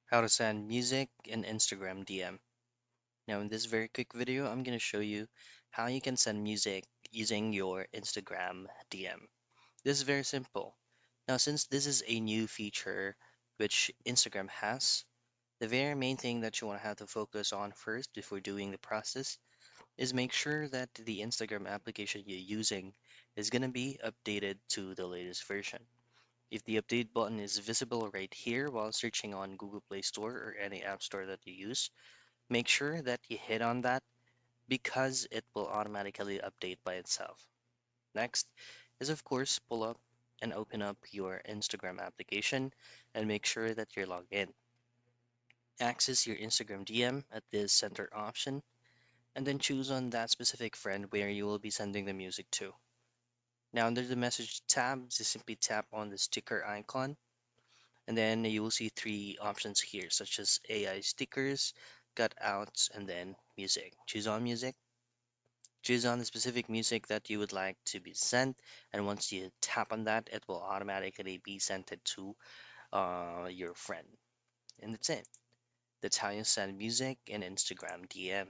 How to send music in Instagram DM. Now, in this very quick video, I'm going to show you how you can send music using your Instagram DM. This is very simple. Now, since this is a new feature which Instagram has, the very main thing that you want to have to focus on first before doing the process is make sure that the Instagram application you're using is going to be updated to the latest version. If the update button is visible right here while searching on Google Play Store or any app store that you use, make sure that you hit on that because it will automatically update by itself. Next is, of course, pull up and open up your Instagram application and make sure that you're logged in. Access your Instagram DM at this center option and then choose on that specific friend where you will be sending the music to. Now, under the message tab, just simply tap on the sticker icon and then you will see three options here, such as AI stickers, cutouts, and then music. Choose on music. Choose on the specific music that you would like to be sent, and once you tap on that, it will automatically be sent it to your friend. And that's it. That's how you send music in Instagram DM.